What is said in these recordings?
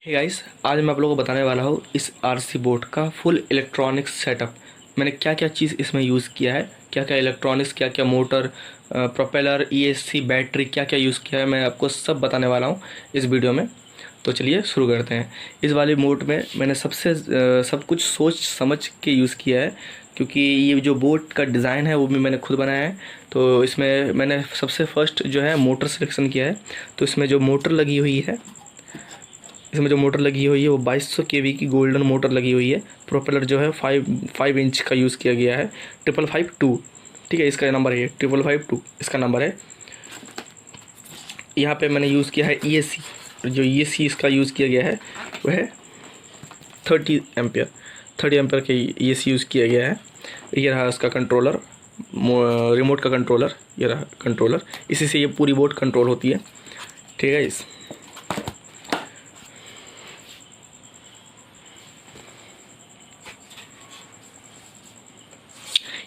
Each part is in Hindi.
हे गाइस, आज मैं आप लोगों को बताने वाला हूँ इस आरसी बोट का फुल इलेक्ट्रॉनिक्स सेटअप। मैंने क्या क्या चीज़ इसमें यूज़ किया है, क्या क्या इलेक्ट्रॉनिक्स, क्या क्या मोटर, प्रोपेलर, ईएससी, बैटरी, क्या क्या यूज़ किया है, मैं आपको सब बताने वाला हूँ इस वीडियो में। तो चलिए शुरू करते हैं। इस वाले बोट में मैंने सब कुछ सोच समझ के यूज़ किया है, क्योंकि ये जो बोट का डिज़ाइन है वो भी मैंने खुद बनाया है। तो इसमें मैंने सबसे फर्स्ट जो है मोटर सिलेक्शन किया है। तो इसमें जो मोटर लगी हुई है वो 2200 केवी की गोल्डन मोटर लगी हुई है। प्रोपेलर जो है 5 इंच का यूज़ किया गया है, 555 2। ठीक है, इसका नंबर है 555 2, इसका नंबर है। यहाँ पे मैंने यूज़ किया है ईएससी। जो ईएससी इसका यूज़ किया गया है वह है 30 एम्पियर। 30 एम्पियर का ईएससी यूज़ किया गया है। ये रहा इसका कंट्रोलर, रिमोट का कंट्रोलर। ये रहा कंट्रोलर, इसी से ये पूरी बोट कंट्रोल होती है। ठीक है।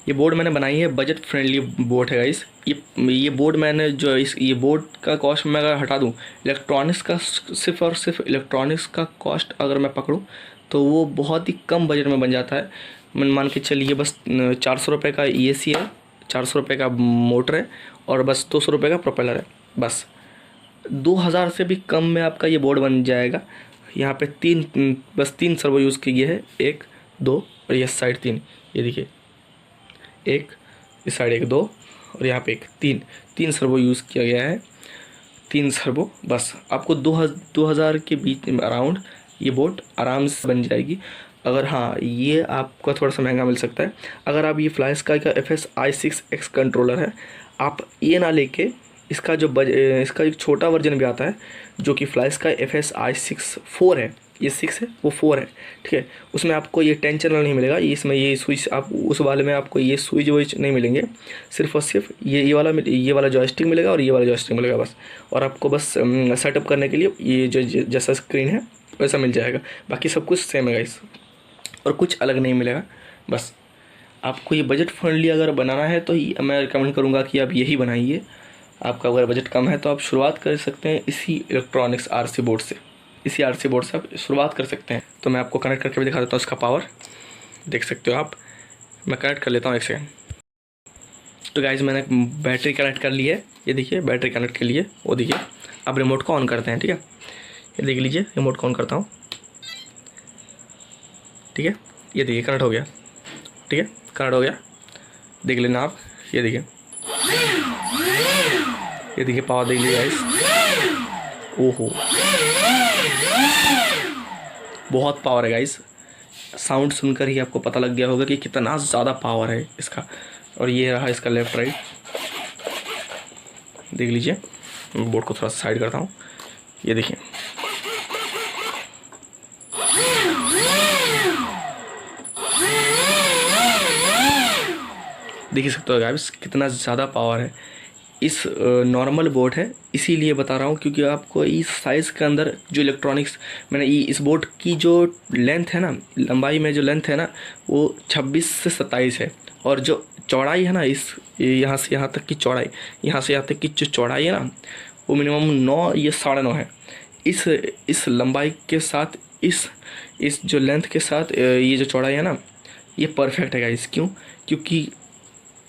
ये बोर्ड मैंने बनाई है, बजट फ्रेंडली बोर्ड है गाइस। ये बोर्ड मैंने जो ये बोर्ड का कॉस्ट मैं अगर हटा दूँ, इलेक्ट्रॉनिक्स का सिर्फ और सिर्फ इलेक्ट्रॉनिक्स का कॉस्ट अगर मैं पकड़ूँ तो वो बहुत ही कम बजट में बन जाता है। मैं मान के चलिए बस 400 रुपये का ईएससी है, 400 रुपये का मोटर है, और बस 200 रुपये का प्रोपेलर है। बस 2000 से भी कम में आपका ये बोर्ड बन जाएगा। यहाँ पे बस तीन सर्वो यूज़ किए हैं, 1 2 और ये साइड 3। ये देखिए, एक इस साइड, 1 2 और यहाँ पे एक 3। 3 सर्वो यूज़ किया गया है, 3 सर्वो। बस आपको 2000 के बीच में अराउंड ये बोट आराम से बन जाएगी। अगर हाँ, ये आपको थोड़ा सा महंगा मिल सकता है। अगर आप ये फ्लाई स्काई का FSi6X कंट्रोलर है, आप ये ना लेके इसका एक छोटा वर्जन भी आता है जो कि फ्लाई स्काई FSi6 4 है। ये 6 है, वो 4 है। ठीक है, उसमें आपको ये 10 चैनल नहीं मिलेगा। इसमें ये स्विच, आप उस वाले में आपको ये स्विच वुइच नहीं मिलेंगे। सिर्फ और सिर्फ ये वाला जॉयस्टिक मिलेगा और ये वाला जॉयस्टिक मिलेगा बस। और आपको बस सेटअप करने के लिए ये जो जैसा स्क्रीन है वैसा मिल जाएगा। बाकी सब कुछ सेम है गाइस, और कुछ अलग नहीं मिलेगा। बस आपको ये बजट फ्रेंडली अगर बनाना है तो मैं रिकमेंड करूँगा कि आप यही बनाइए। आपका अगर बजट कम है तो आप शुरुआत कर सकते हैं इसी इलेक्ट्रॉनिक्स आरसी बोर्ड से। इसी आरसी बोर्ड से आप शुरुआत कर सकते हैं। तो मैं आपको कनेक्ट करके भी दिखा देता हूँ इसका पावर, देख सकते हो आप। मैं कनेक्ट कर लेता हूँ, एक सेकेंड। तो गाइज मैंने बैटरी कनेक्ट कर ली है। ये देखिए बैटरी कनेक्ट के लिए, वो देखिए। अब रिमोट को ऑन करते हैं। ठीक है, ये देख लीजिए, रिमोट को ऑन करता हूँ। ठीक है, ये देखिए कनेक्ट हो गया। ठीक है, कनेक्ट हो गया, देख लेना आप। ये देखिए, ये देखिए पावर देख लीजिए गाइस। ओहो, बहुत पावर है गाइस। साउंड सुनकर ही आपको पता लग गया होगा कि कितना ज़्यादा पावर है इसका। और ये रहा इसका लेफ़्ट राइट, देख लीजिए। मैं बोर्ड को थोड़ा साइड करता हूँ। ये देखिए, देख सकते हो गाइस कितना ज़्यादा पावर है। इस नॉर्मल बोर्ड है, इसीलिए बता रहा हूँ क्योंकि आपको इस साइज़ के अंदर जो इलेक्ट्रॉनिक्स, मैंने इस बोर्ड की जो लेंथ है ना, लंबाई में जो लेंथ है ना, वो 26 से 27 है। और जो चौड़ाई है ना, यहाँ से यहाँ तक की चौड़ाई, यहाँ से यहाँ तक की जो चौड़ाई है ना, वो मिनिमम 9 या 9.5 है। इस लंबाई के साथ, इस जो लेंथ के साथ ये जो चौड़ाई है ना, ये परफेक्ट है गाइस। क्यों? क्योंकि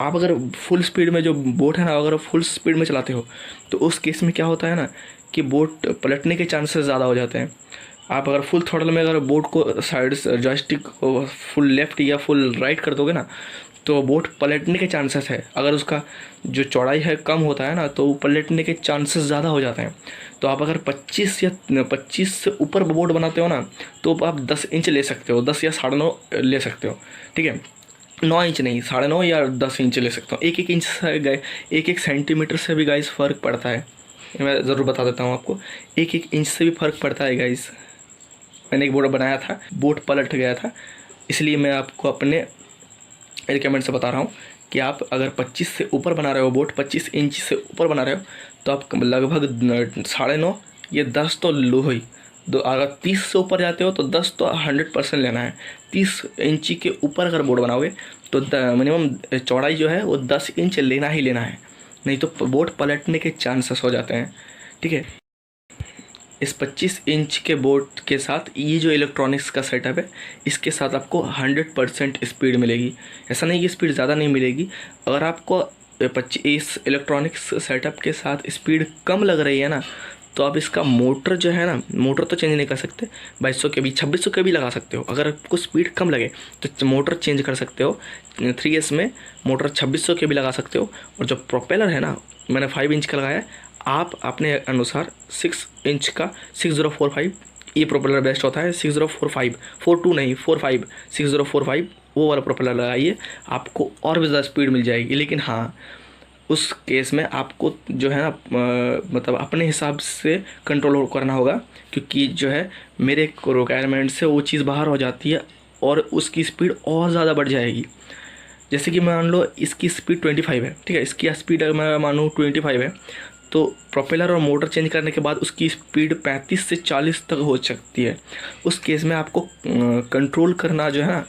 आप अगर फुल स्पीड में जो बोट है ना, अगर फुल स्पीड में चलाते हो तो उस केस में क्या होता है ना कि बोट पलटने के चांसेस ज़्यादा हो जाते हैं। आप अगर फुल थ्रॉटल में अगर बोट को साइड से जॉयस्टिक को फुल लेफ़्ट या फुल राइट कर दोगे ना, तो बोट पलटने के चांसेस है। अगर उसका जो चौड़ाई है कम होता है ना, तो वो पलटने के चांसेस ज़्यादा हो जाते हैं। तो आप अगर 25 से ऊपर बोट बनाते हो ना, तो आप 10 इंच ले सकते हो, 10 या 9.5 ले सकते हो। ठीक है, 9 इंच नहीं, 9.5 या 10 इंच ले सकता हूँ। 1 इंच से गए, 1 सेंटीमीटर से भी गाइस फ़र्क पड़ता है। मैं ज़रूर बता देता हूँ आपको, 1 इंच से भी फ़र्क पड़ता है गाइस। मैंने एक बोट बनाया था, बोट पलट गया था, इसलिए मैं आपको अपने रिकमेंड से बता रहा हूँ कि आप अगर 25 से ऊपर बना रहे हो बोट, 25 इंच से ऊपर बना रहे हो, तो आप लगभग 9.5 या 10 तो लो ही। अगर 30 से ऊपर जाते हो तो 10 तो 100% लेना है। 30 इंची के ऊपर अगर बोट बनाओगे तो मिनिमम चौड़ाई जो है वो 10 इंच लेना ही लेना है, नहीं तो बोट पलटने के चांसेस हो जाते हैं। ठीक है, इस 25 इंच के बोर्ड के साथ ये जो इलेक्ट्रॉनिक्स का सेटअप है, इसके साथ आपको 100% स्पीड मिलेगी। ऐसा नहीं कि स्पीड ज़्यादा नहीं मिलेगी। अगर आपको 25 इलेक्ट्रॉनिक्स सेटअप के साथ स्पीड कम लग रही है ना, तो आप इसका मोटर जो है ना, मोटर तो चेंज नहीं कर सकते, 2200 के भी 2600 के भी लगा सकते हो। अगर आपको स्पीड कम लगे तो मोटर चेंज कर सकते हो। 3S में मोटर 2600 के भी लगा सकते हो। और जो प्रोपेलर है ना, मैंने 5 इंच का लगाया है, आप अपने अनुसार 6 इंच का 6045, ये प्रोपेलर बेस्ट होता है। 6045, 42 नहीं 45, 6045 वो वाला प्रोपेलर लगाइए, आपको और भी ज़्यादा स्पीड मिल जाएगी। लेकिन हाँ, उस केस में आपको जो है ना मतलब अपने हिसाब से कंट्रोल करना होगा, क्योंकि जो है मेरे रिक्वायरमेंट से वो चीज़ बाहर हो जाती है और उसकी स्पीड और ज़्यादा बढ़ जाएगी। जैसे कि मान लो इसकी स्पीड 25 है, ठीक है, इसकी स्पीड अगर मैं मानूँ 25 है, तो प्रोपेलर और मोटर चेंज करने के बाद उसकी स्पीड 35 से 40 तक हो सकती है। उस केस में आपको कंट्रोल करना जो है ना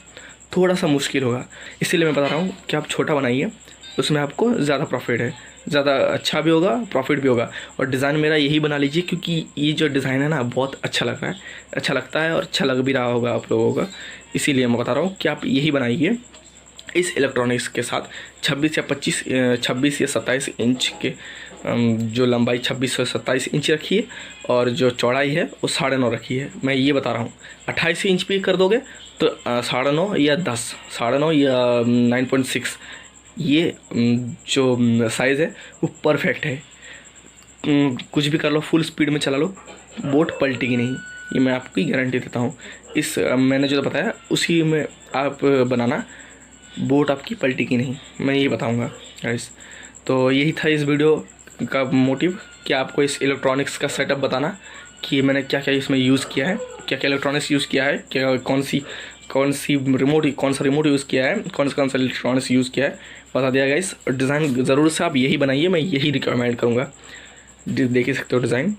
थोड़ा सा मुश्किल होगा। इसीलिए मैं बता रहा हूँ कि आप छोटा बनाइए, उसमें आपको ज़्यादा प्रॉफिट है, ज़्यादा अच्छा भी होगा, प्रॉफिट भी होगा। और डिज़ाइन मेरा यही बना लीजिए, क्योंकि ये जो डिज़ाइन है ना बहुत अच्छा लग रहा है, अच्छा लगता है और अच्छा लग भी रहा होगा आप लोगों का। इसीलिए मैं बता रहा हूँ कि आप यही बनाइए इस इलेक्ट्रॉनिक्स के साथ। 26 या 25 26 या 27 इंच के जो लंबाई 26 और 27 इंच रखिए, और जो चौड़ाई है वो 9.5 रखिए। मैं ये बता रहा हूँ 28 इंच भी कर दोगे तो 9.5 या 10, 9.5 या 9.6, ये जो साइज़ है वो परफेक्ट है। कुछ भी कर लो, फुल स्पीड में चला लो, बोट पलटेगी नहीं, ये मैं आपकी गारंटी देता हूँ। इस मैंने जो बताया उसी में आप बनाना, बोट आपकी पलटेगी नहीं, मैं यही बताऊँगा गाइस। तो यही था इस वीडियो का मोटिव, कि आपको इस इलेक्ट्रॉनिक्स का सेटअप बताना कि मैंने क्या क्या इसमें यूज़ किया है, क्या क्या इलेक्ट्रॉनिक्स यूज़ किया है, क्या कौन सी रिमोट, कौन सा रिमोट यूज़ किया है, कौन सा इलेक्ट्रॉनिक्स यूज़ किया है, बता दिया गाइस। डिज़ाइन ज़रूर से आप यही बनाइए, मैं यही रिकमेंड करूँगा। देख ही सकते हो डिज़ाइन,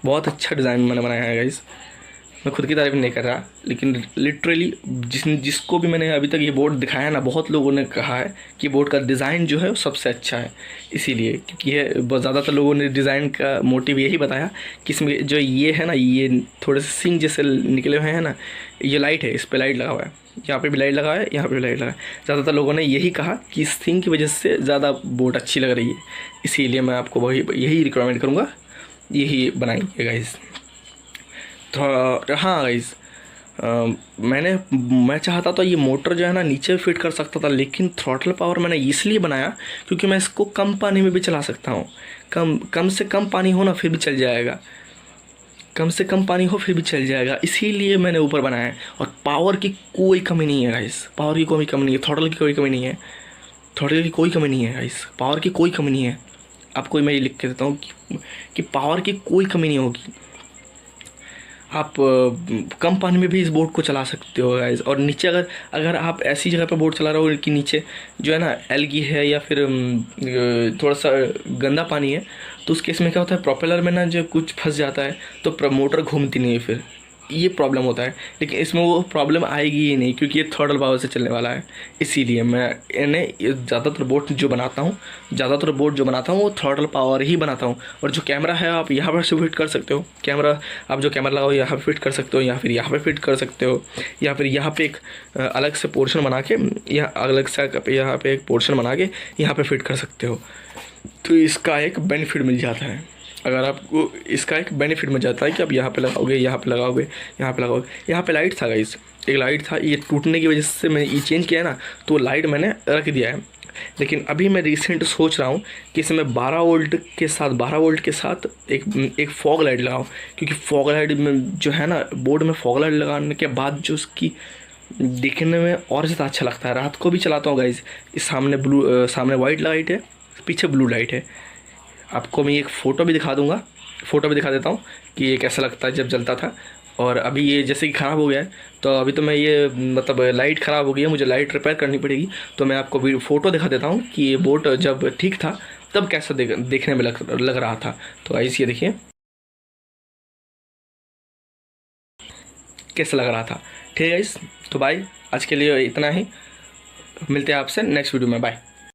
बहुत अच्छा डिज़ाइन मैंने बनाया है गाइस। मैं खुद की तारीफ नहीं कर रहा, लेकिन लिटरली जिसको भी मैंने अभी तक ये बोर्ड दिखाया ना, बहुत लोगों ने कहा है कि बोर्ड का डिज़ाइन जो है वो सबसे अच्छा है। इसीलिए क्योंकि ये बहुत ज़्यादातर लोगों ने डिज़ाइन का मोटिव यही बताया कि इसमें जो ये है ना, ये थोड़े से सिंग जैसे निकले हुए हैं ना, ये लाइट है, इस पर लाइट लगा हुआ है, यहाँ पे भी लाइट लगा है, यहाँ पे भी लाइट लगा है। ज़्यादातर लोगों ने यही कहा कि इस थिंग की वजह से ज़्यादा बोट अच्छी लग रही है। इसीलिए मैं आपको वही यही रिकमेंड करूँगा, यही बनाइए गाइस। तो हाँ गाइस, मैं चाहता था ये मोटर जो है ना नीचे फिट कर सकता था, लेकिन थ्रॉटल पावर मैंने इसलिए बनाया क्योंकि मैं इसको कम पानी में भी चला सकता हूँ। कम से कम पानी हो ना फिर भी चल जाएगा, कम से कम पानी हो फिर भी चल जाएगा, इसीलिए मैंने ऊपर बनाया है। और पावर की कोई कमी नहीं है गाइस, पावर की कोई कमी नहीं है, थ्रॉटल की कोई कमी नहीं है, थ्रॉटल की कोई कमी नहीं है गाइस, पावर की कोई कमी नहीं है। आपको मैं ये लिख के देता हूँ कि पावर की कोई कमी नहीं होगी। आप कम पानी में भी इस बोट को चला सकते हो गाइस। और नीचे अगर आप ऐसी जगह पर बोट चला रहे हो कि नीचे जो है ना एल्गी है या फिर थोड़ा सा गंदा पानी है, तो उस केस में क्या होता है, प्रोपेलर में ना जो कुछ फंस जाता है तो मोटर घूमती नहीं है, फिर ये प्रॉब्लम होता है। लेकिन इसमें वो प्रॉब्लम आएगी ही नहीं, क्योंकि ये थर्डल पावर से चलने वाला है। इसीलिए मैं इन्हें ज़्यादातर बोट जो बनाता हूँ वो थर्डल पावर ही बनाता हूँ। और जो कैमरा है आप यहाँ पर से फिट कर सकते हो, आप जो कैमरा लगाओ यहाँ पर फिट कर सकते हो, या फिर यहाँ पर फिट कर सकते हो, या फिर यहाँ पर एक अलग से पोर्शन बना के, यहाँ पर एक पोर्शन बना के यहाँ पर फिट कर सकते हो। तो इसका एक बेनिफिट मिल जाता है, अगर आपको इसका एक बेनिफिट मिल जाता है कि आप यहाँ पे लगाओगे, यहाँ पे लगाओगे, यहाँ पे लगाओगे। यहाँ पे लाइट था गाइस, एक लाइट था, ये टूटने की वजह से मैंने ये चेंज किया है ना, तो लाइट मैंने रख दिया है। लेकिन अभी मैं रिसेंट सोच रहा हूँ कि इसमें 12 वोल्ट के साथ एक फॉग लाइट लगाऊँ, क्योंकि फॉग लाइट में जो है ना, बोर्ड में फॉग लाइट लगाने के बाद जो उसकी दिखने में और ज़्यादा अच्छा लगता है। रात को भी चलाता हूँ गाइस, इस सामने वाइट लाइट है, पीछे ब्लू लाइट है। आपको मैं एक फ़ोटो भी दिखा दूंगा, फ़ोटो भी दिखा देता हूँ कि ये कैसा लगता है जब जलता था। और अभी ये जैसे कि ख़राब हो गया है, तो अभी तो मैं ये मतलब लाइट ख़राब हो गई है, मुझे लाइट रिपेयर करनी पड़ेगी। तो मैं आपको फ़ोटो दिखा देता हूँ कि ये बोट जब ठीक था तब कैसा देखने में लग रहा था। तो ऐसे ये देखिए कैसा लग रहा था। ठीक है गाइस, तो बाय, आज के लिए इतना ही, मिलते हैं आपसे नेक्स्ट वीडियो में, बाय।